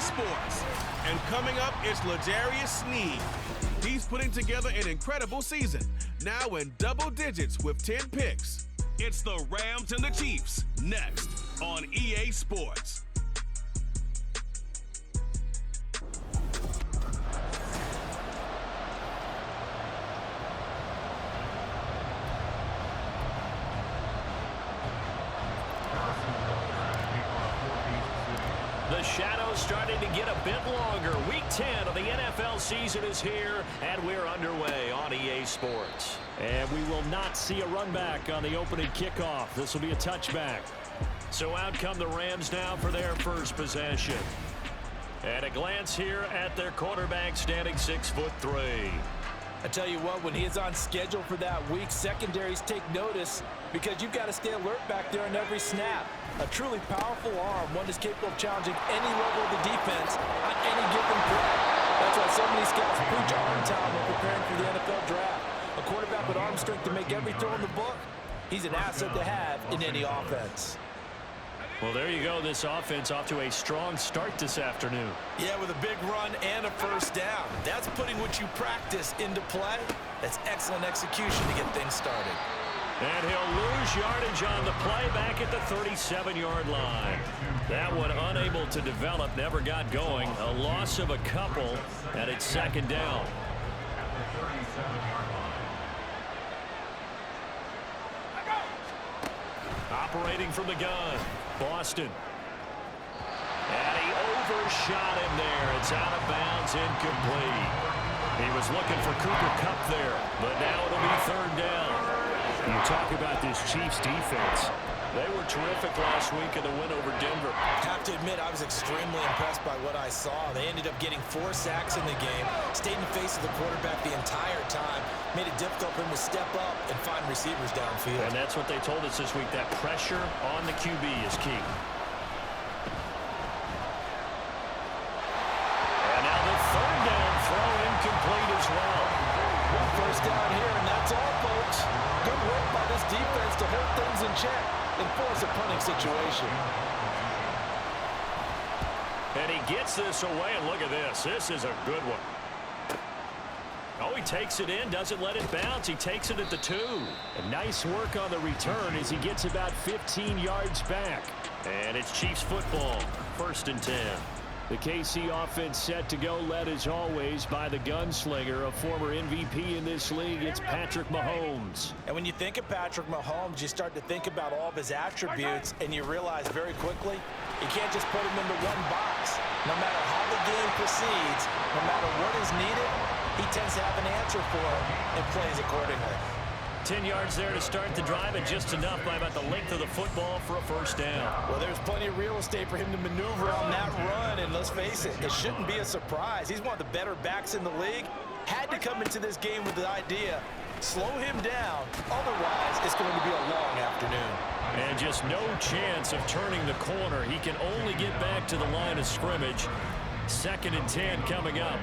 Sports. And coming up, it's L'Jarius Sneed. He's putting together an incredible season, now in double digits with 10 picks. It's the Rams and the Chiefs, next on EA Sports. The shadow's starting to get a bit longer. Week 10 of the NFL season is here, and we're underway on EA Sports. And we will not see a run back on the opening kickoff. This will be a touchback. So out come the Rams now for their first possession. And a glance here at their quarterback standing 6'3". I tell you what, when he is on schedule for that week, secondaries take notice because you've got to stay alert back there on every snap. A truly powerful arm, one is capable of challenging any level of the defense on any given play. That's why so many scouts preach arm talent when preparing for the NFL draft. A quarterback with arm strength to make every throw in the book, he's an asset to have in any offense. Well, there you go. This offense off to a strong start this afternoon. Yeah, with a big run and a first down. That's putting what you practice into play. That's excellent execution to get things started. And he'll lose yardage on the play back at the 37-yard line. That one unable to develop, never got going. A loss of a couple, and it's second down. Operating from the gun, Boston. And he overshot him there. It's out of bounds, incomplete. He was looking for Cooper Kupp there, but now it'll be third down. You talk about this Chiefs defense. They were terrific last week in the win over Denver. I have to admit, I was extremely impressed by what I saw. They ended up getting 4 sacks in the game, stayed in the face of the quarterback the entire time, made it difficult for him to step up and find receivers downfield. And that's what they told us this week, that pressure on the QB is key. And now the third down throw incomplete as well. One first down here, and that's all, folks. Good work by this defense to hold things in check and force a punting situation. And he gets this away, and look at this. This is a good one. Oh, he takes it in, doesn't let it bounce. He takes it at the 2. A nice work on the return as he gets about 15 yards back. And it's Chiefs football, 1st and 10. The KC offense set to go, led as always by the gunslinger, a former MVP in this league. It's Patrick Mahomes. And when you think of Patrick Mahomes, you start to think about all of his attributes, and you realize very quickly you can't just put him into one box. No matter how the game proceeds, no matter what is needed, he tends to have an answer for it and plays accordingly. 10 yards there to start the drive, and just enough by about the length of the football for a first down. Well, there's plenty of real estate for him to maneuver on that run, and let's face it, it shouldn't be a surprise. He's one of the better backs in the league. Had to come into this game with the idea, slow him down, otherwise it's going to be a long afternoon. And just no chance of turning the corner. He can only get back to the line of scrimmage. 2nd and 10 coming up.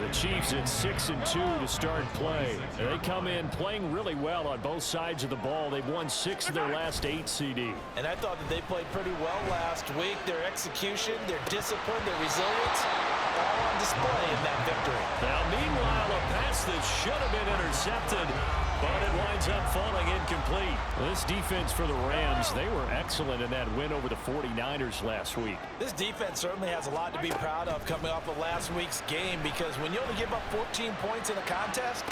The Chiefs at 6-2 to start play. They come in playing really well on both sides of the ball. They've won 6 of their last 8 CD. And I thought that they played pretty well last week. Their execution, their discipline, their resilience, all on display in that victory. Now, meanwhile, a pass that should have been intercepted, but it winds up falling incomplete. This defense for the Rams, they were excellent in that win over the 49ers last week. This defense certainly has a lot to be proud of coming off of last week's game, because when you only give up 14 points in a contest,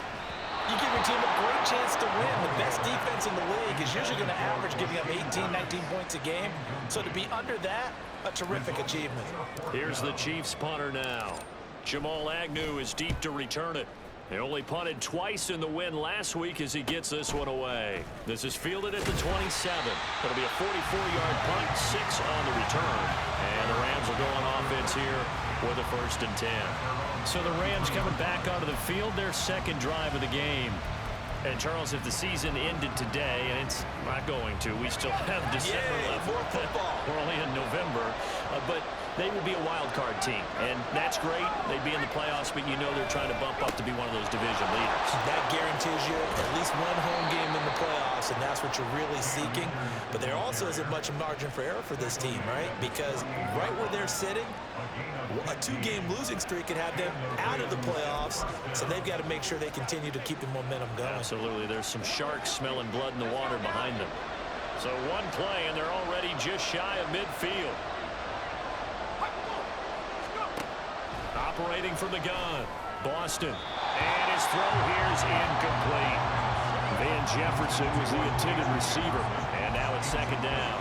you give your team a great chance to win. The best defense in the league is usually going to average giving up 18, 19 points a game. So to be under that, a terrific achievement. Here's the Chiefs punter now. Jamal Agnew is deep to return it. They only punted twice in the win last week as he gets this one away. This is fielded at the 27. It'll be a 44-yard punt, 6 on the return. And the Rams will go on offense here with a 1st and 10. So the Rams coming back onto the field, their 2nd drive of the game. And Charles, if the season ended today, and it's not going to, we still have December left. More football. We're only in November. But they would be a wild card team, and that's great. They'd be in the playoffs, but you know they're trying to bump up to be one of those division leaders. That guarantees you at least one home game in the playoffs, and that's what you're really seeking. But there also isn't much margin for error for this team, right? Because right where they're sitting, a 2-game losing streak could have them out of the playoffs, so they've got to make sure they continue to keep the momentum going. Absolutely. There's some sharks smelling blood in the water behind them. So one play, and they're already just shy of midfield. Operating from the gun, Boston. And his throw here is incomplete. Van Jefferson was the intended receiver, and now it's second down.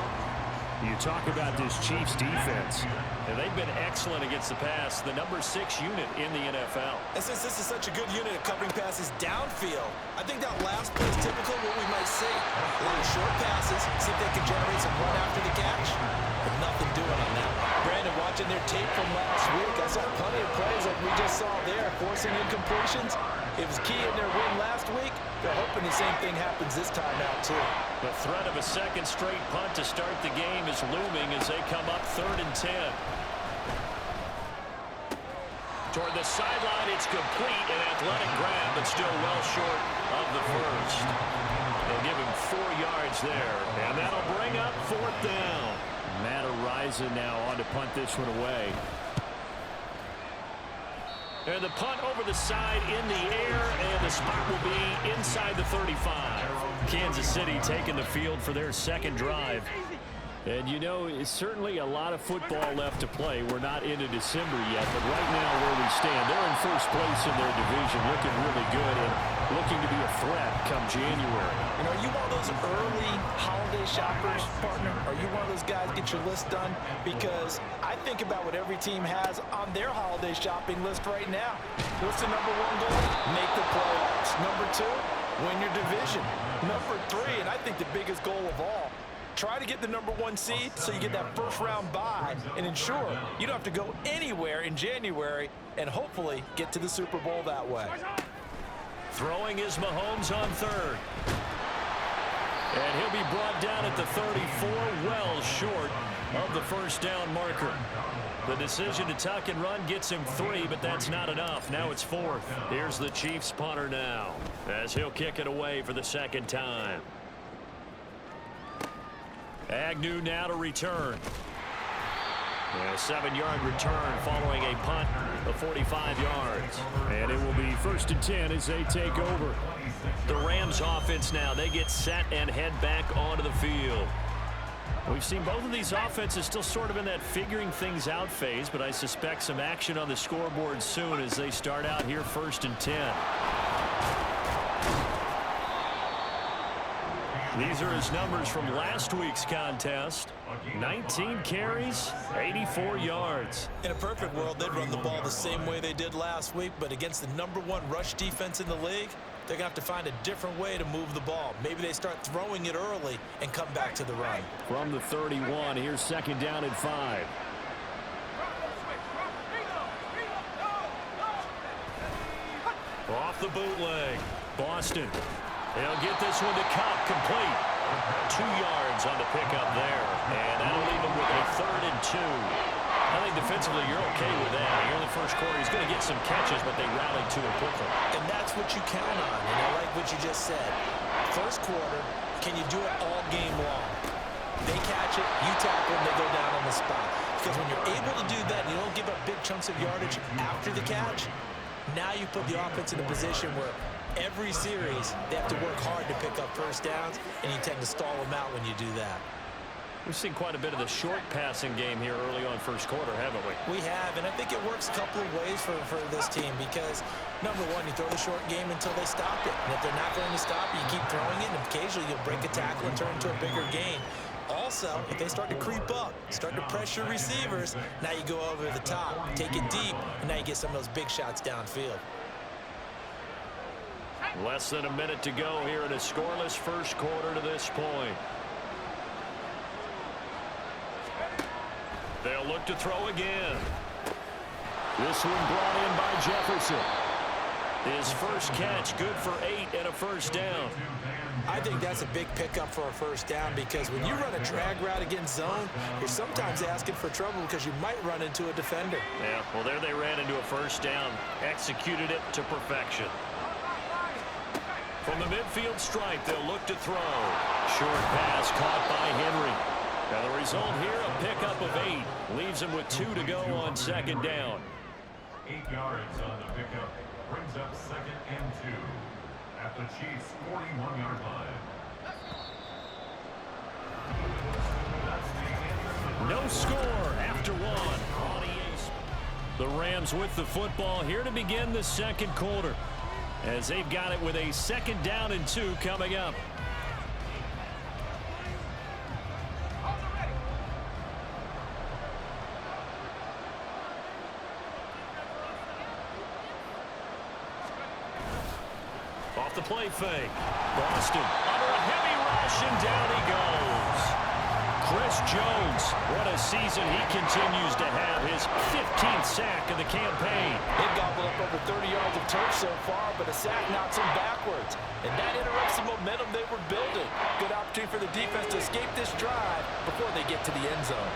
You talk about this Chiefs defense. And they've been excellent against the pass, the number 6 unit in the NFL. And since this is such a good unit of covering passes downfield, I think that last play is typical of what we might see. A lot of short passes, see if they can generate some run after the catch, but nothing doing on that one. Brandon, watching their tape from last week, I saw plenty of plays like we just saw there, forcing incompletions. It was key in their win last week. They're hoping the same thing happens this time out, too. The threat of a second straight punt to start the game is looming as they come up 3rd and 10. Toward the sideline, it's complete, an athletic grab, but still well short of the first. They'll give him 4 yards there, and that'll bring up 4th down. Matt Araiza now on to punt this one away. And the punt over the side in the air, and the spot will be inside the 35. Kansas City taking the field for their second drive. And, you know, it's certainly a lot of football left to play. We're not into December yet, but right now where we stand, they're in first place in their division, looking really good and looking to be a threat come January. You know, are you one of those early holiday shoppers, partner? Are you one of those guys get your list done? Because I think about what every team has on their holiday shopping list right now. What's the number 1 goal? Make the playoffs. Number 2, win your division. Number 3, and I think the biggest goal of all, try to get the number 1 seed so you get that first-round bye and ensure you don't have to go anywhere in January and hopefully get to the Super Bowl that way. Throwing is Mahomes on 3rd. And he'll be brought down at the 34, well short of the first down marker. The decision to tuck and run gets him 3, but that's not enough. Now it's 4th. Here's the Chiefs punter now as he'll kick it away for the second time. Agnew now to return. And a 7-yard return following a punt of 45 yards. And it will be 1st and 10 as they take over. The Rams offense now, they get set and head back onto the field. We've seen both of these offenses still sort of in that figuring things out phase, but I suspect some action on the scoreboard soon as they start out here 1st and 10. These are his numbers from last week's contest. 19 carries, 84 yards. In a perfect world, they'd run the ball the same way they did last week, but against the number 1 rush defense in the league, they're going to have to find a different way to move the ball. Maybe they start throwing it early and come back to the run. From the 31, here's 2nd down and 5. Off the bootleg, Boston. They'll get this one to Cup, complete. 2 yards on the pickup there, and that'll leave him with a 3rd and 2. I think defensively you're okay with that. Here in the first quarter, he's going to get some catches, but they rallied to him quickly. And that's what you count on, and I like what you just said. First quarter, can you do it all game long? They catch it, you tackle them, they go down on the spot. Because when you're able to do that and you don't give up big chunks of yardage after the catch, now you put the offense in a position where every series, they have to work hard to pick up first downs, and you tend to stall them out when you do that. We've seen quite a bit of the short passing game here early on first quarter, haven't we? We have, and I think it works a couple of ways for this team because, number 1, you throw the short game until they stop it. And if they're not going to stop it, you keep throwing it, and occasionally you'll break a tackle and turn it into a bigger gain. Also, if they start to creep up, start to pressure receivers, now you go over the top, take it deep, and now you get some of those big shots downfield. Less than a minute to go here in a scoreless first quarter to this point. They'll look to throw again. This one brought in by Jefferson. His first catch, good for 8 and a first down. I think that's a big pickup for a first down because when you run a drag route against zone, you're sometimes asking for trouble because you might run into a defender. Yeah, well, there they ran into a first down, executed it to perfection. From the midfield stripe, they'll look to throw. Short pass caught by Henry. Now the result here, a pickup of 8. Leaves him with 2 to go on second down. 8 yards on the pickup. Brings up 2nd and 2 at the Chiefs' 41-yard line. No score after 1. The Rams with the football here to begin the second quarter, as they've got it with a 2nd down and 2 coming up. Off the play fake. Boston under a heavy rush, and down he goes. Chris Jones, what a season he continues to have. His 15th sack of the campaign. They've gobbled up over 30 yards of turf so far, but a sack knocks them backwards. And that interrupts the momentum they were building. Good opportunity for the defense to escape this drive before they get to the end zone.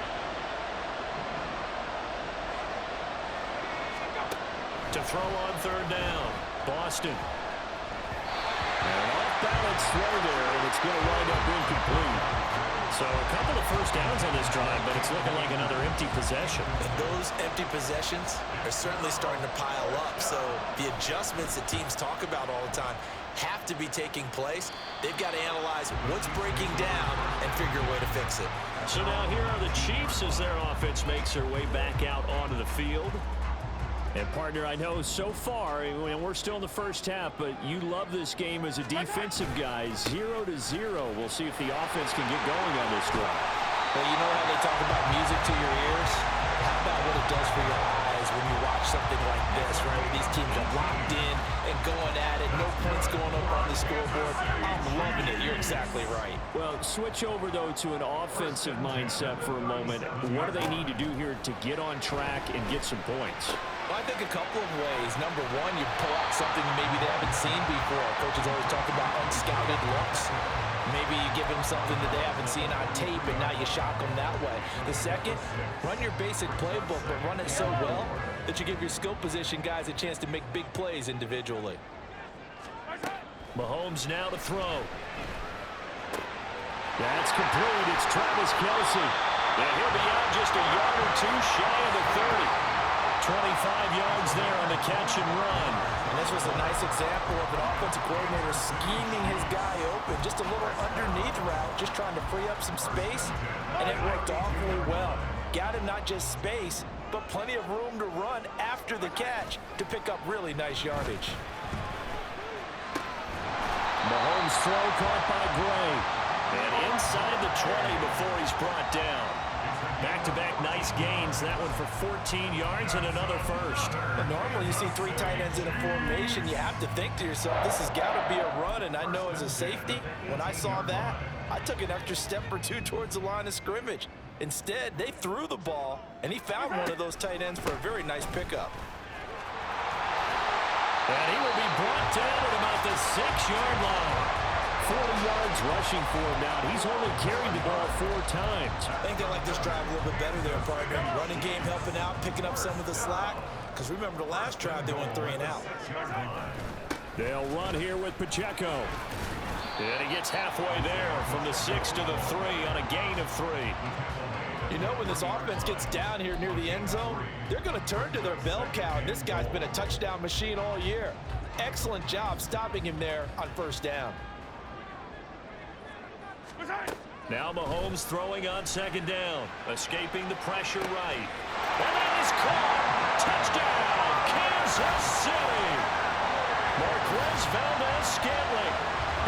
To throw on 3rd down. Boston. An off-balance throw there, and it's going to wind up incomplete. So a couple of first downs on this drive, but it's looking like another empty possession. And those empty possessions are certainly starting to pile up. So the adjustments that teams talk about all the time have to be taking place. They've got to analyze what's breaking down and figure a way to fix it. So now here are the Chiefs as their offense makes their way back out onto the field. And, partner, I know so far, and we're still in the first half, but you love this game as a defensive guy. 0-0. We'll see if the offense can get going on this drive. Well, you know how they talk about music to your ears? How about what it does for your eyes when you watch something like this, right? These teams are locked in and going at it. No points going up on the scoreboard. I'm loving it. You're exactly right. Well, switch over, though, to an offensive mindset for a moment. What do they need to do here to get on track and get some points? Well, I think a couple of ways. Number one, you pull out something maybe they haven't seen before. Coaches always talk about unscouted looks. Maybe you give them something that they haven't seen on tape, and now you shock them that way. The second, run your basic playbook, but run it so well that you give your skill position guys a chance to make big plays individually. Mahomes now to throw. That's complete. It's Travis Kelce. And he'll be out just a yard or 2 shy of the 30. 25 yards there on the catch and run. And this was a nice example of an offensive coordinator scheming his guy open. Just a little underneath route, just trying to free up some space, and it worked awfully well. Got him not just space, but plenty of room to run after the catch to pick up really nice yardage. Mahomes' throw caught by Gray. And inside the 20 before he's brought down. Back-to-back nice gains. That one for 14 yards and another first. But normally you see 3 tight ends in a formation. You have to think to yourself, this has got to be a run. And I know as a safety, when I saw that, I took an extra step or 2 towards the line of scrimmage. Instead, they threw the ball, and he found one of those tight ends for a very nice pickup. And he will be brought down at about the 6-yard line. 40 yards rushing for him now. He's only carried the ball 4 times. I think they like this drive a little bit better there, partner. Running game helping out, picking up some of the slack. Because remember the last drive, they went 3 and out. They'll run here with Pacheco. And he gets halfway there from the 6 to the 3 on a gain of 3. You know, when this offense gets down here near the end zone, they're going to turn to their bell cow. And this guy's been a touchdown machine all year. Excellent job stopping him there on first down. Now Mahomes throwing on 2nd down, escaping the pressure right. And that is caught. Touchdown, Kansas City. Marquez Valdez-Scantling,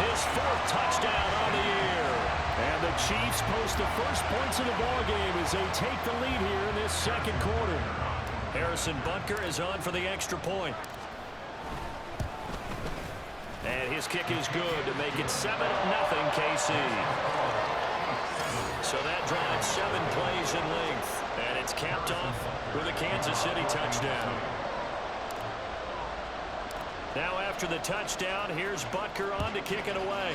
his 4th touchdown on the year. And the Chiefs post the first points of the ballgame as they take the lead here in this second quarter. Harrison Butker is on for the extra point. And his kick is good to make it 7-0 KC. So that drives 7 plays in length. And it's capped off with a Kansas City touchdown. Now after the touchdown, here's Butker on to kick it away.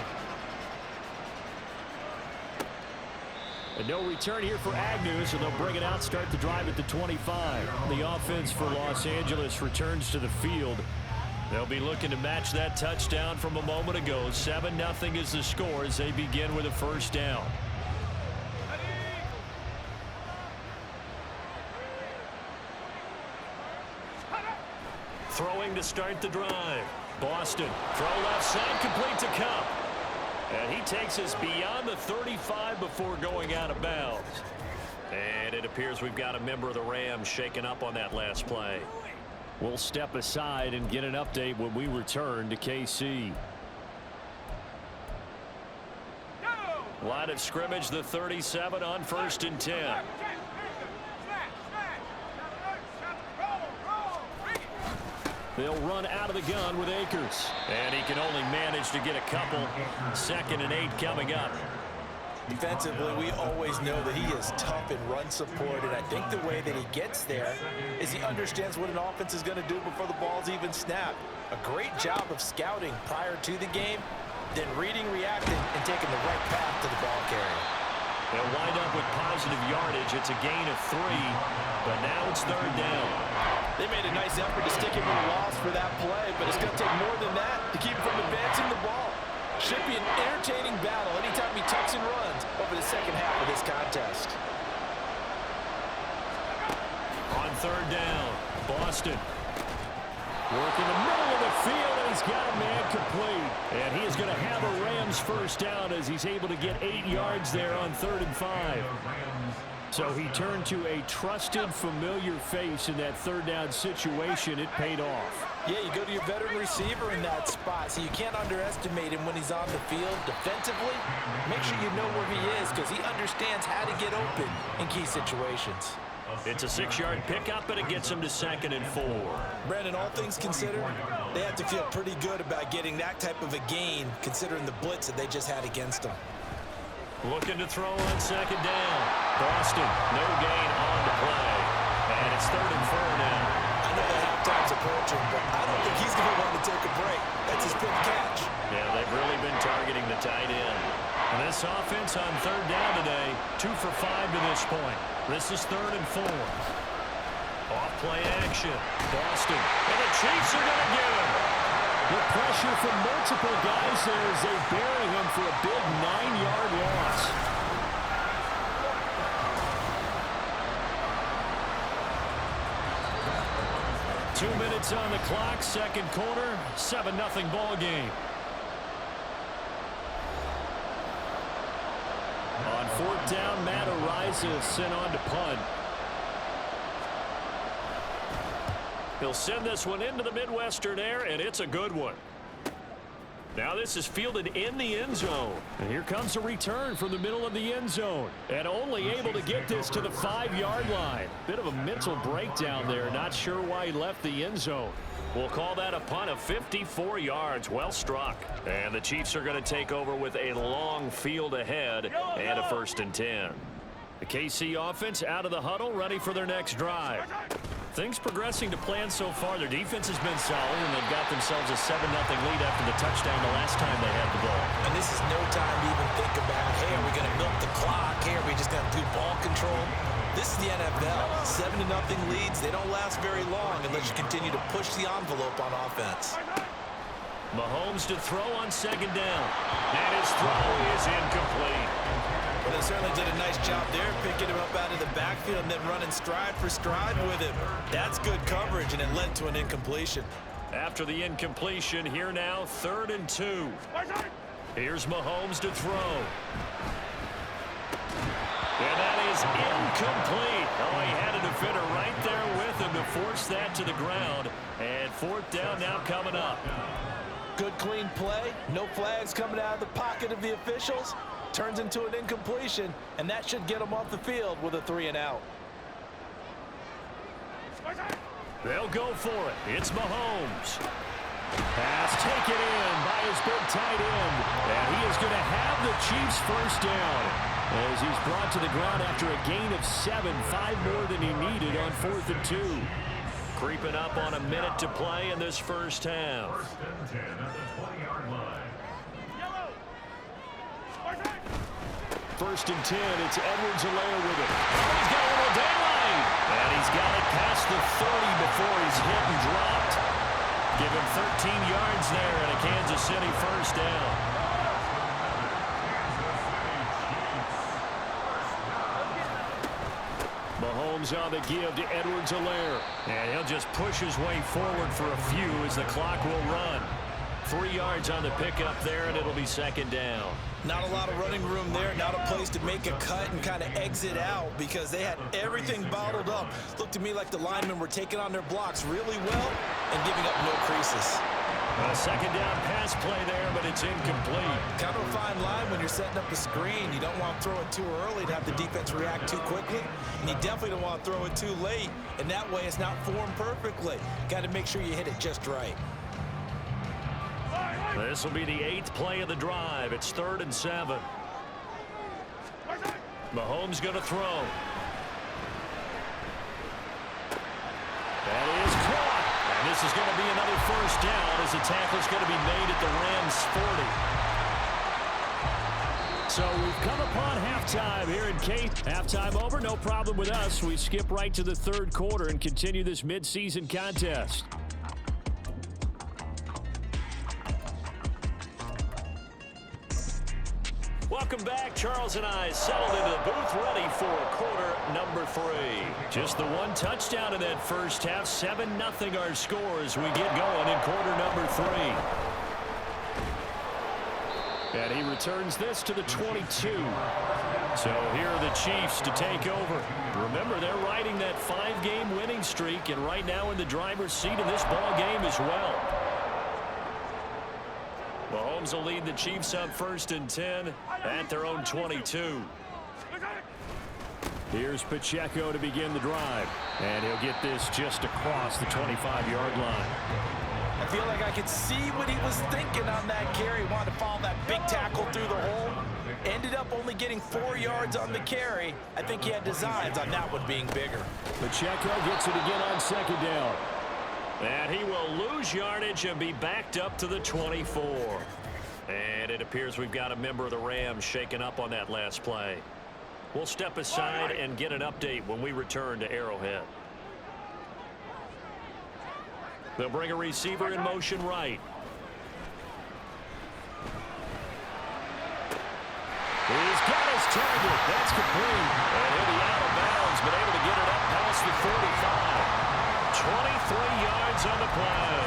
And no return here for Agnew, so they'll bring it out, start the drive at the 25. The offense for Los Angeles returns to the field. They'll be looking to match that touchdown from a moment ago. 7-0 is the score as they begin with a first down. Throwing to start the drive. Boston, throw left side, complete to Cup. And he takes us beyond the 35 before going out of bounds. And it appears we've got a member of the Rams shaken up on that last play. We'll step aside and get an update when we return to KC. Line of scrimmage, the 37 on 1st and 10. They'll run out of the gun with Akers. And he can only manage to get a couple. 2nd and 8 coming up. Defensively, we always know that he is tough in run support, and I think the way that he gets there is he understands what an offense is going to do before the ball's even snapped. A great job of scouting prior to the game, then reading, reacting, and taking the right path to the ball carrier. They'll wind up with positive yardage. It's a gain of 3, but now it's 3rd down. They made a nice effort to stick him in a loss for that play, but it's going to take more than that to keep him from advancing the ball. Should be an entertaining battle anytime he tucks and runs over the second half of this contest. On 3rd down, Boston. Work in the middle of the field, and he's got a man complete. And he is going to have a Rams first down as he's able to get 8 yards there on 3rd and 5. So he turned to a trusted, familiar face in that 3rd down situation. It paid off. Yeah, you go to your veteran receiver in that spot, so you can't underestimate him when he's on the field. Defensively, make sure you know where he is because he understands how to get open in key situations. It's a 6-yard pickup, and it gets him to 2nd and 4. Brandon, all things considered, they have to feel pretty good about getting that type of a gain considering the blitz that they just had against them. Looking to throw on 2nd down. Boston, no gain on the play. And it's 3rd and 4 now. I know the halftime's approaching, but I don't think he's going to want to take a break. That's his big catch. Yeah, they've really been targeting the tight end. And this offense on 3rd down today, 2 for 5 to this point. This is 3rd and 4. Off play action. Boston. And the Chiefs are going to get him. The pressure from multiple guys there as they bury him for a big 9-yard loss. Two minutes on the clock, 2nd quarter, 7-0 ball game. On 4th down, Matt Ariza sent on to punt. He'll send this one into the Midwestern air, and it's a good one. Now this is fielded in the end zone. And here comes a return from the middle of the end zone. And only able to get this to the 5-yard line. Bit of a mental breakdown there. Not sure why he left the end zone. We'll call that a punt of 54 yards. Well struck. And the Chiefs are going to take over with a long field ahead and a 1st and 10. The KC offense out of the huddle, ready for their next drive. Things progressing to plan so far. Their defense has been solid, and they've got themselves a 7-0 lead after the touchdown the last time they had the ball. And this is no time to even think about, hey, are we going to milk the clock? Hey, are we just going to do ball control? This is the NFL. 7-0 leads, they don't last very long unless you continue to push the envelope on offense. Mahomes to throw on 2nd down. And his throw is incomplete. Well, they certainly did a nice job there, picking him up out of the backfield and then running stride for stride with him. That's good coverage, and it led to an incompletion. After the incompletion, here now, 3rd and 2. Here's Mahomes to throw. And that is incomplete. Oh, he had a defender right there with him to force that to the ground. And 4th down now coming up. Good clean play. No flags coming out of the pocket of the officials. Turns into an incompletion, and that should get them off the field with a 3-and-out. They'll go for it. It's Mahomes. Pass taken in by his big tight end. And he is going to have the Chiefs first down as he's brought to the ground after a gain of 7, 5 more than he needed on 4th and 2. Creeping up on a minute to play in this first half. First and 10 at the 20-yard line. First and 10, it's Edwards-Helaire with it. He's got a little daylight. And he's got it past the 30 before he's hit and dropped. Give him 13 yards there and a Kansas City first down. Mahomes on the give to Edwards-Helaire. And he'll just push his way forward for a few as the clock will run. 3 yards on the pickup there, and it'll be second down. Not a lot of running room there, not a place to make a cut and kind of exit out because they had everything bottled up. Looked to me like the linemen were taking on their blocks really well and giving up no creases. A second down pass play there, but it's incomplete. Kind of a fine line when you're setting up a screen. You don't want to throw it too early to have the defense react too quickly, and you definitely don't want to throw it too late, and that way it's not formed perfectly. Got to make sure you hit it just right. This will be the 8th play of the drive. It's 3rd and 7. Mahomes going to throw. That is caught. And this is going to be another first down as the tackle's going to be made at the Rams 40. So we've come upon halftime here in Cape. Halftime over, no problem with us. We skip right to the third quarter and continue this midseason contest. Welcome back. Charles and I settled into the booth ready for quarter number 3. Just the one touchdown in that first half. 7-0 our score as we get going in quarter number 3. And he returns this to the 22. So here are the Chiefs to take over. Remember, they're riding that 5-game winning streak, and right now in the driver's seat in this ball game as well. Mahomes will lead the Chiefs on 1st and 10 at their own 22. Here's Pacheco to begin the drive. And he'll get this just across the 25-yard line. I feel like I could see what he was thinking on that carry. He wanted to follow that big tackle through the hole. Ended up only getting 4 yards on the carry. I think he had designs on that one being bigger. Pacheco gets it again on second down. And he will lose yardage and be backed up to the 24. And it appears we've got a member of the Rams shaken up on that last play. We'll step aside and get an update when we return to Arrowhead. They'll bring a receiver in motion right. He's got his target. That's complete. And he'll be out of bounds, but able to get it up past the 45. 23 yards on the play.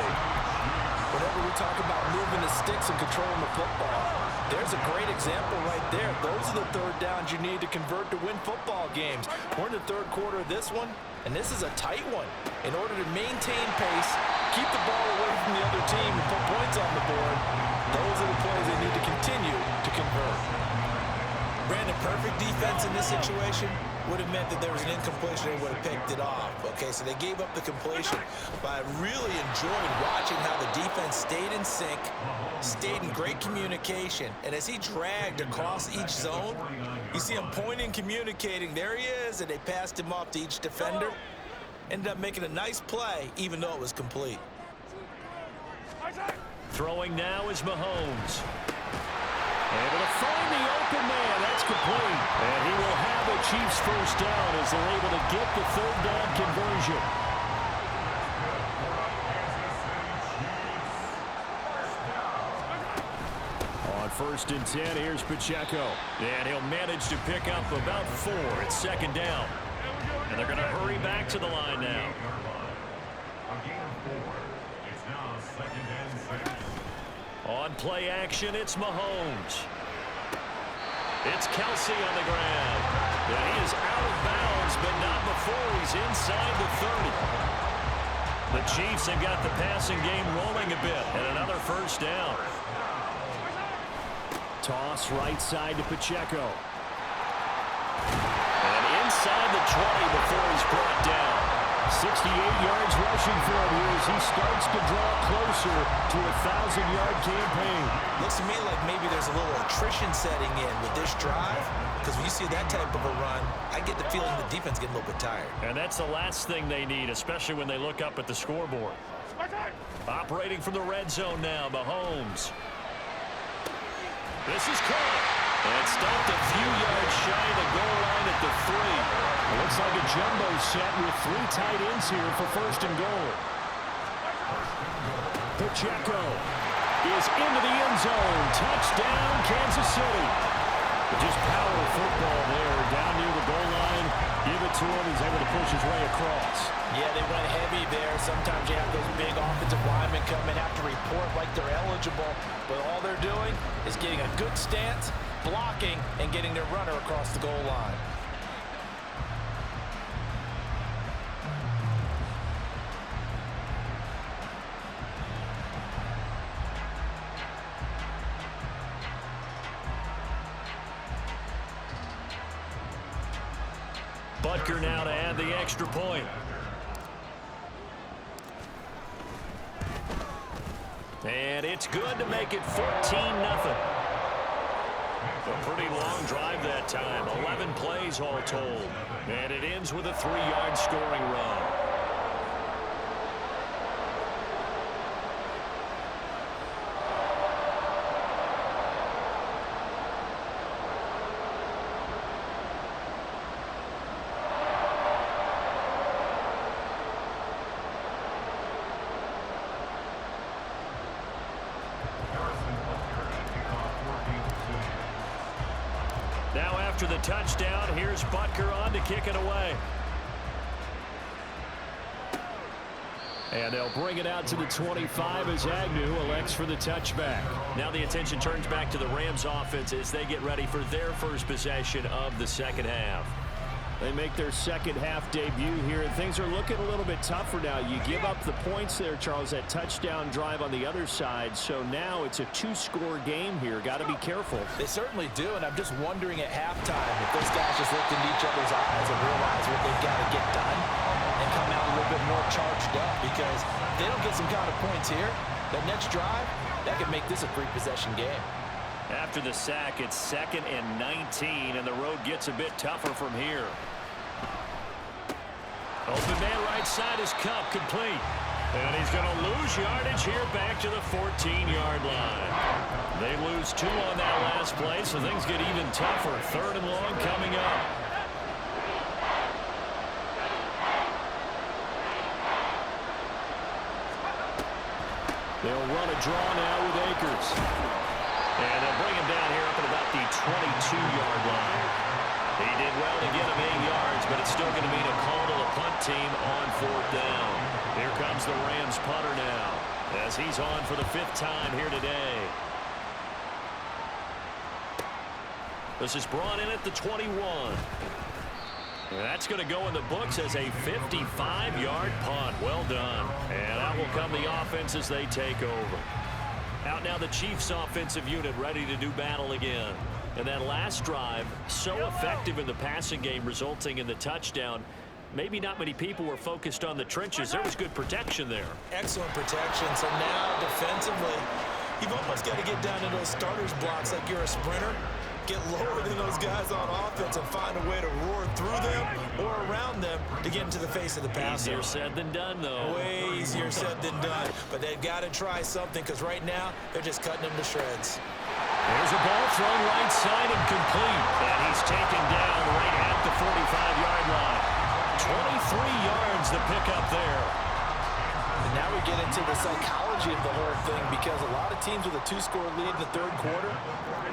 Whenever we talk about moving the sticks and controlling the football, there's a great example right there. Those are the third downs you need to convert to win football games. We're in the third quarter of this one, and this is a tight one. In order to maintain pace, keep the ball away from the other team, and put points on the board, those are the plays they need to continue to convert. Brandon, perfect defense in this situation would have meant that there was an incompletion and would have picked it off. Okay, so they gave up the completion. But I really enjoyed watching how the defense stayed in sync, stayed in great communication. And as he dragged across each zone, you see him pointing, communicating. There he is, and they passed him off to each defender. Ended up making a nice play, even though it was complete. Throwing now is Mahomes. Able to find the open man. That's complete. And he will have the Chiefs first down as they're able to get the third down conversion. On 1st and 10, here's Pacheco. And he'll manage to pick up about 4. It's second down. And they're going to hurry back to the line now. On play action, it's Mahomes. It's Kelsey on the ground. And he is out of bounds, but not before he's inside the 30. The Chiefs have got the passing game rolling a bit, and another first down. Toss right side to Pacheco. And inside the 20 before he's brought down. yards rushing for him here as he starts to draw closer to a 1,000-yard campaign. Looks to me like maybe there's a little attrition setting in with this drive, because when you see that type of a run, I get the feeling the defense getting a little bit tired. And that's the last thing they need, especially when they look up at the scoreboard. Operating from the red zone now, Mahomes. This is caught. And stopped a few yards shy of the goal line at the 3. Looks like a jumbo set with 3 tight ends here for first and goal. Pacheco is into the end zone. Touchdown, Kansas City. Just power football there down near the goal line. Give it to him. He's able to push his way across. Yeah, they went heavy there. Sometimes you have those big offensive linemen come in, have to report like they're eligible. But all they're doing is getting a good stance, blocking, and getting their runner across the goal line. Butker now to add the extra point. And it's good to make it 14-0. A pretty long drive that time. 11 plays all told. And it ends with a 3-yard scoring run. Now after the touchdown, here's Butker on to kick it away. And they'll bring it out to the 25 as Agnew elects for the touchback. Now the attention turns back to the Rams offense as they get ready for their first possession of the second half. They make their second half debut here, and things are looking a little bit tougher now. You give up the points there, Charles, that touchdown drive on the other side. So now it's a 2-score game here. Got to be careful. They certainly do, and I'm just wondering at halftime if those guys just looked into each other's eyes and realized what they've got to get done and come out a little bit more charged up, because if they don't get some kind of points here, that next drive, that could make this a 3-possession game. After the sack, it's 2nd and 19, and the road gets a bit tougher from here. Open man right side is Cup, complete. And he's going to lose yardage here back to the 14-yard line. They lose 2 on that last play, so things get even tougher. 3rd and long coming up. They'll run a draw now with Akers. And they'll bring him down here up at about the 22-yard line. He did well to get him 8 yards, but it's still going to mean a call to the punt team on 4th down. Here comes the Rams punter now as he's on for the 5th time here today. This is brought in at the 21. And that's going to go in the books as a 55-yard punt. Well done. And out will come the offense as they take over. Out now the Chiefs offensive unit ready to do battle again. And that last drive, so effective in the passing game, resulting in the touchdown. Maybe not many people were focused on the trenches. There was good protection there. Excellent protection. So now defensively, you've almost got to get down to those starters blocks like you're a sprinter. Get lower than those guys on offense and find a way to roar through them or around them to get into the face of the passer. Easier said than done, though. Way easier said than done. But they've got to try something, because right now they're just cutting them to shreds. There's a ball thrown right side and complete. And he's taken down right at the 45-yard line. 23 yards the pickup there. And now we get into the psychology of the whole thing, because a lot of teams with a 2-score lead in the 3rd quarter,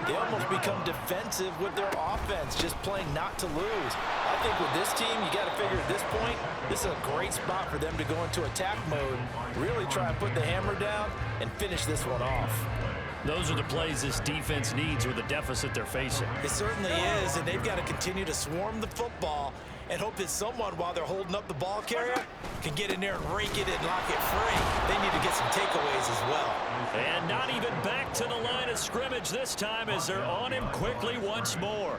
they almost become defensive with their offense, just playing not to lose. I think with this team, you got to figure at this point, this is a great spot for them to go into attack mode, really try and put the hammer down and finish this one off. Those are the plays this defense needs with the deficit they're facing. It certainly is, and they've got to continue to swarm the football and hope that someone, while they're holding up the ball carrier, can get in there and rake it and lock it free. They need to get some takeaways as well. And not even back to the line of scrimmage this time as they're on him quickly once more.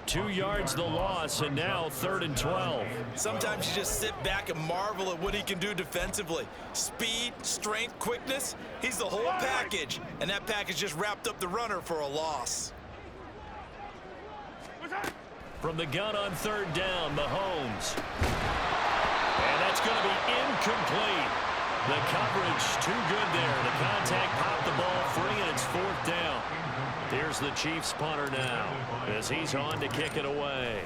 2 yards the loss, and now 3rd and 12. Sometimes you just sit back and marvel at what he can do defensively. Speed, strength, quickness, he's the whole package. And that package just wrapped up the runner for a loss. From the gun on 3rd down, Mahomes. And that's going to be incomplete. The coverage too good there. The contact popped the ball free, and it's 4th down. Here's the Chiefs punter now as he's on to kick it away.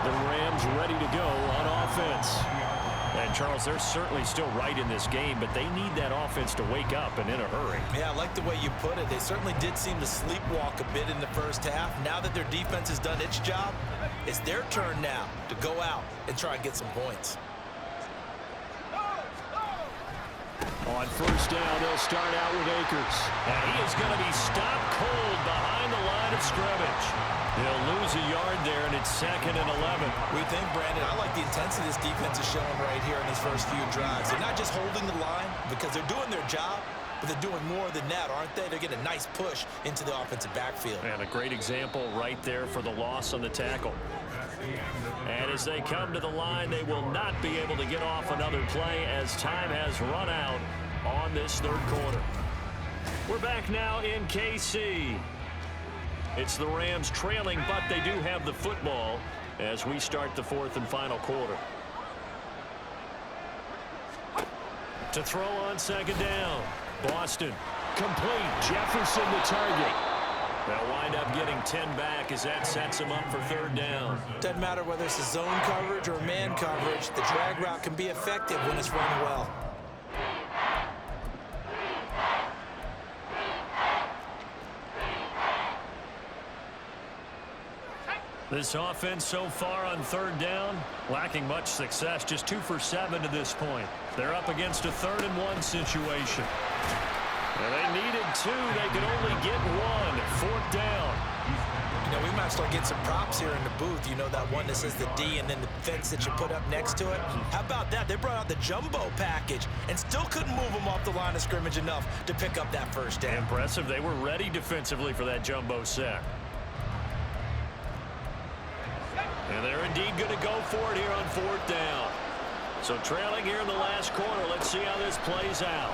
The Rams ready to go on offense. And, Charles, they're certainly still right in this game, but they need that offense to wake up and in a hurry. Yeah, I like the way you put it. They certainly did seem to sleepwalk a bit in the first half. Now that their defense has done its job, it's their turn now to go out and try and get some points. On 1st down, they'll start out with Akers. And he is going to be stopped cold behind the line of scrimmage. They'll lose a yard there, and it's 2nd and 11. We think, Brandon, I like the intensity this defense is showing right here in these first few drives. They're not just holding the line because they're doing their job, but they're doing more than that, aren't they? They're getting a nice push into the offensive backfield. And a great example right there for the loss on the tackle. And as they come to the line, they will not be able to get off another play as time has run out on this 3rd quarter. We're back now in KC. It's the Rams trailing, but they do have the football as we start the 4th and final quarter. To throw on 2nd down. Boston. Complete. Jefferson the target. They'll wind up getting 10 back as that sets them up for 3rd down. Doesn't matter whether it's a zone coverage or man coverage, the drag route can be effective when it's run well. This offense so far on 3rd down, lacking much success, just 2 for 7 to this point. They're up against a 3rd and 1 situation. And they needed 2. They could only get 1. 4th down. You know, we might start getting some props here in the booth. You know, that one that says the D and then the fence that you put up next to it. How about that? They brought out the jumbo package and still couldn't move them off the line of scrimmage enough to pick up that 1st down. Impressive. They were ready defensively for that jumbo sack. And they're indeed going to go for it here on 4th down. So trailing here in the last quarter. Let's see how this plays out.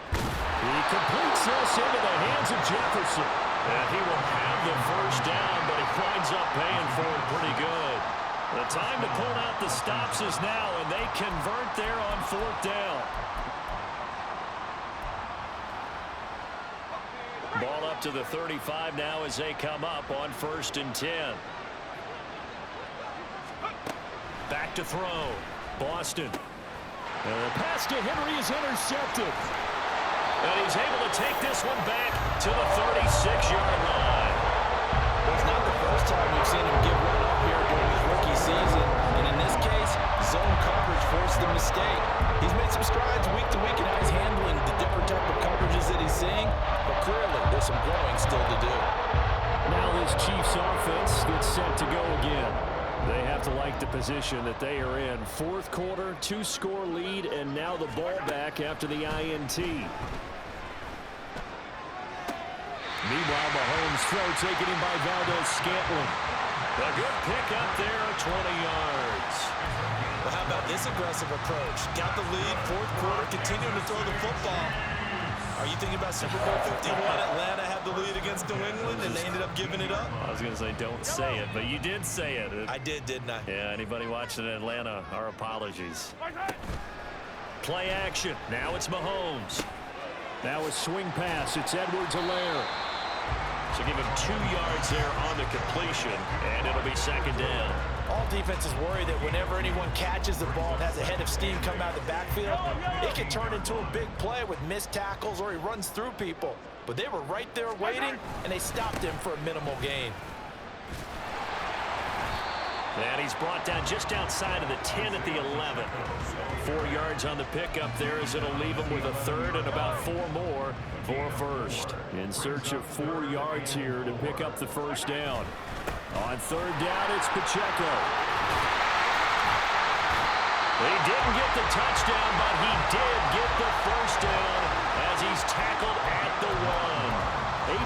He completes this into the hands of Jefferson. And he will have the 1st down, but he winds up paying for it pretty good. The time to pull out the stops is now, and they convert there on 4th down. Ball up to the 35 now as they come up on 1st and 10. Back to throw. Boston. And the pass to Henry is intercepted. And he's able to take this one back to the 36-yard line. Well, it's not the first time we've seen him give one up here during his rookie season. And in this case, zone coverage forced the mistake. He's made some strides week to week in how he's handling the different type of coverages that he's seeing. But clearly, there's some growing still to do. Now this Chiefs offense gets set to go again. They have to like the position that they are in. 4th quarter, 2-score lead, and now the ball back after the INT. Meanwhile, Mahomes' throw taken in by Valdez-Scantling. A good pick up there, 20 yards. Well, how about this aggressive approach? Got the lead, 4th quarter, continuing to throw the football. Are you thinking about Super Bowl 51? Atlanta had the lead against New England, and they ended up giving it up? I was going to say don't say it, but you did say it. I did, didn't I? Yeah, anybody watching in Atlanta, our apologies. Play action. Now it's Mahomes. Now a swing pass. It's Edwards-Helaire. So give him 2 yards there on the completion, and it'll be 2nd down. All defenses worry that whenever anyone catches the ball and has a head of steam come out of the backfield, it can turn into a big play with missed tackles or he runs through people. But they were right there waiting, and they stopped him for a minimal gain. And he's brought down just outside of the 10 at the 11. 4 yards on the pickup there as it'll leave him with a 3rd and about 4 more for 1st. In search of 4 yards here to pick up the 1st down. On 3rd down, it's Pacheco. He didn't get the touchdown, but he did get the first down as he's tackled at the 1. 83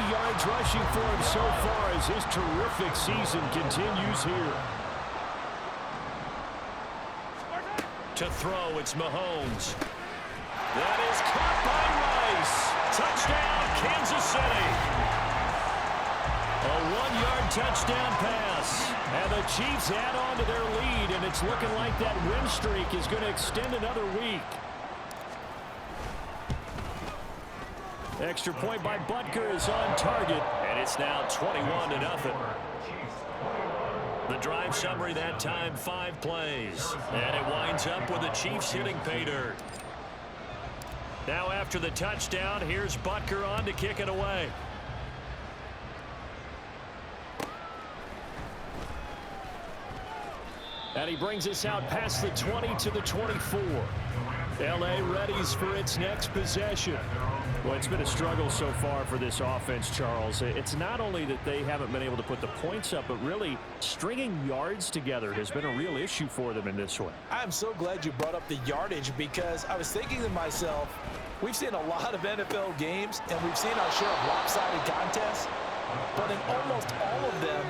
yards rushing for him so far as his terrific season continues here. To throw, it's Mahomes. That is caught by Rice. Touchdown, Kansas City. A 1-yard touchdown pass. And the Chiefs add on to their lead, and it's looking like that win streak is going to extend another week. Extra point by Butker is on target, and it's now 21-0. The drive summary that time, 5 plays. And it winds up with the Chiefs hitting pay dirt. Now after the touchdown, here's Butker on to kick it away. And he brings us out past the 20 to the 24. L.A. readies for its next possession. Well, it's been a struggle so far for this offense, Charles. It's not only that they haven't been able to put the points up, but really stringing yards together has been a real issue for them in this one. I'm so glad you brought up the yardage because I was thinking to myself, we've seen a lot of NFL games and we've seen our share of lopsided contests, but in almost all of them,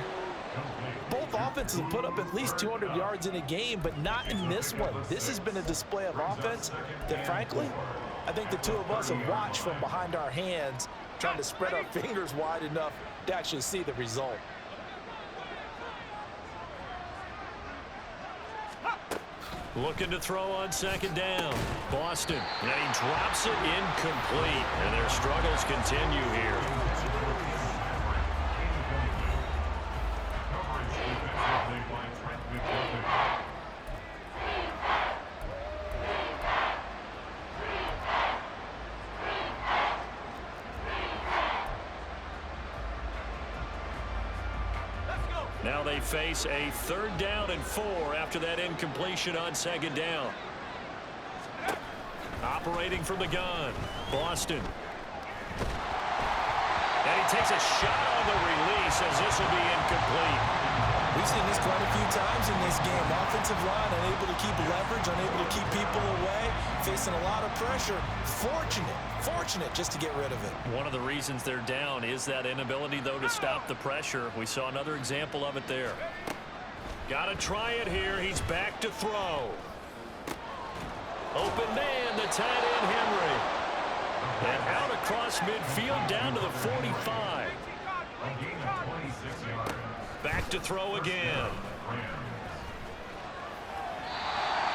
both offenses have put up at least 200 yards in a game, but not in this one. This has been a display of offense that, frankly, I think the two of us have watched from behind our hands, trying to spread our fingers wide enough to actually see the result. Looking to throw on second down. Boston, and he drops it incomplete, and their struggles continue here. Now they face a 3rd down and 4 after that incompletion on second down. Operating from the gun, Boston. And he takes a shot on the release as this will be incomplete. We've seen this quite a few times in this game. Offensive line unable to keep leverage, unable to keep people away, facing a lot of pressure. Fortunate just to get rid of it. One of the reasons they're down is that inability, though, to stop the pressure. We saw another example of it there. Got to try it here. He's back to throw. Open man, the tight end, Henry. And out across midfield down to the 45. Back to throw again.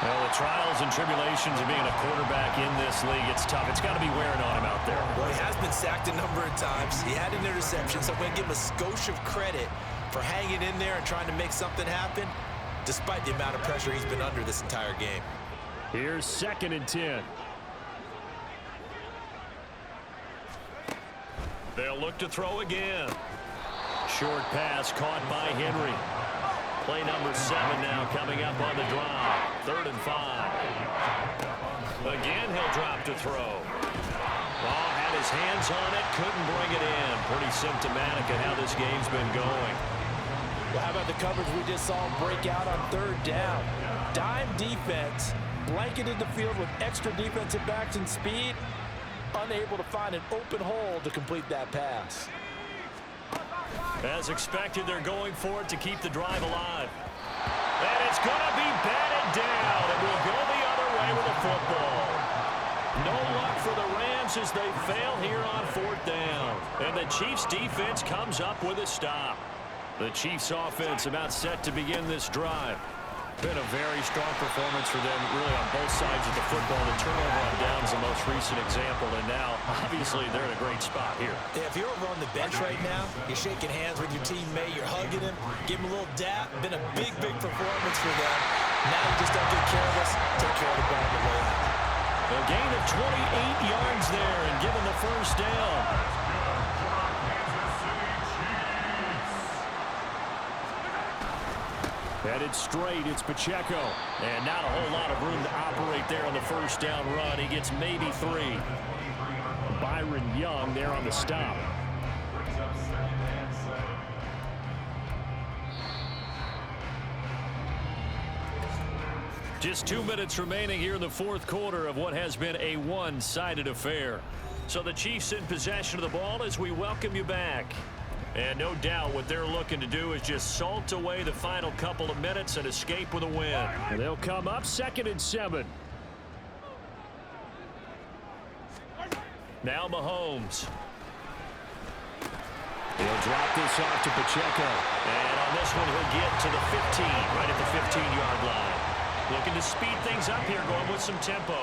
Well, the trials and tribulations of being a quarterback in this league, it's tough. It's got to be wearing on him out there. Well, he has been sacked a number of times. He had an interception, so I'm going to give him a skosh of credit for hanging in there and trying to make something happen, despite the amount of pressure he's been under this entire game. Here's 2nd and 10. They'll look to throw again. Short pass caught by Henry. Play number 7 now coming up on the drive. 3rd and 5. Again, he'll drop to throw. Oh, had his hands on it, couldn't bring it in. Pretty symptomatic of how this game's been going. Well, how about the coverage we just saw him break out on 3rd down? Dime defense, blanketed the field with extra defensive backs and speed, unable to find an open hole to complete that pass. As expected, they're going for it to keep the drive alive. And it's going to be batted down. It will go the other way with the football. No luck for the Rams as they fail here on 4th down. And the Chiefs' defense comes up with a stop. The Chiefs' offense about set to begin this drive. Been a very strong performance for them, really, on both sides of the football. The turnover on downs the most recent example, and now, obviously, they're in a great spot here. Yeah, if you're over on the bench right now, you're shaking hands with your teammate, you're hugging him, give him a little dap. Been a big performance for them. Now you just don't get care of us, take care of the ball on the way out. A gain of 28 yards there, and given the first down. Headed straight, it's Pacheco. And not a whole lot of room to operate there on the first down run. He gets maybe 3. Byron Young there on the stop. Just 2 minutes remaining here in the fourth quarter of what has been a one-sided affair. So the Chiefs in possession of the ball as we welcome you back. And no doubt what they're looking to do is just salt away the final couple of minutes and escape with a win. And they'll come up 2nd and 7. Now Mahomes. He'll drop this off to Pacheco. And on this one, he'll get to the 15, right at the 15-yard line. Looking to speed things up here, going with some tempo.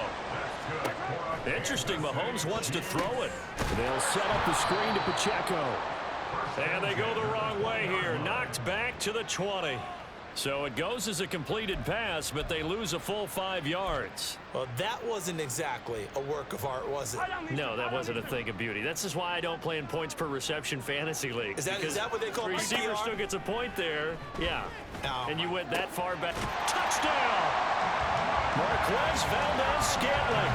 Interesting, Mahomes wants to throw it. They'll set up the screen to Pacheco. And they go the wrong way here. Knocked back to the 20. So it goes as a completed pass, but they lose a full 5 yards. Well, that wasn't exactly a work of art, was it? No, that wasn't a thing of beauty. That's just why I don't play in points per reception fantasy league. Is that what they call the receiver PPR? still gets a point there. Yeah. No. And you went that far back. Touchdown! Marquez Valdez-Scantling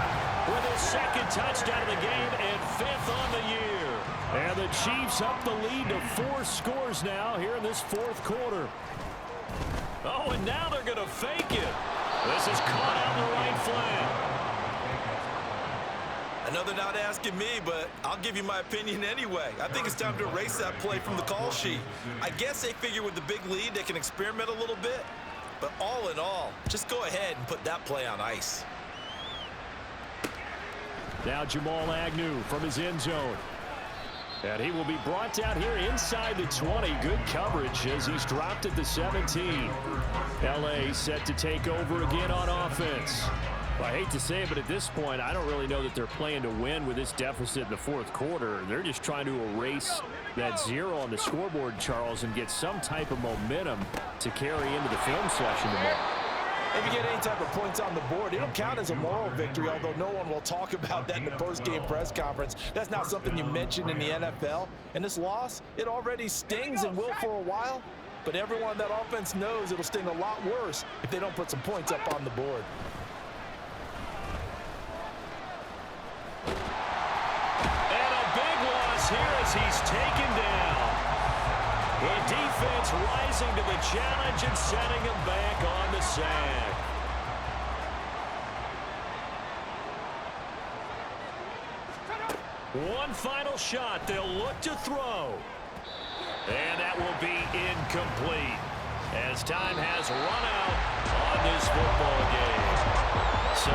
with his second touchdown of the game and 5th on the year. And the Chiefs up the lead to 4 scores now here in this fourth quarter. Oh, and now they're going to fake it. This is caught on the right flank. I know they're not asking me, but I'll give you my opinion anyway. I think it's time to erase that play from the call sheet. I guess they figure with the big lead they can experiment a little bit. But all in all, just go ahead and put that play on ice. Now Jamal Agnew from his end zone. And he will be brought down here inside the 20. Good coverage as he's dropped at the 17. L.A. set to take over again on offense. Well, I hate to say it, but at this point, I don't really know that they're playing to win with this deficit in the fourth quarter. They're just trying to erase that 0 on the scoreboard, Charles, and get some type of momentum to carry into the film session tomorrow. If you get any type of points on the board, it'll count as a moral victory, although no one will talk about that in the post-game press conference. That's not something you mention in the NFL. And this loss, it already stings and will for a while, but everyone in that offense knows it'll sting a lot worse if they don't put some points up on the board. And a big loss here as he's taken down. The defense rising to the challenge and setting him back on the sack. One final shot. They'll look to throw. And that will be incomplete as time has run out on this football game.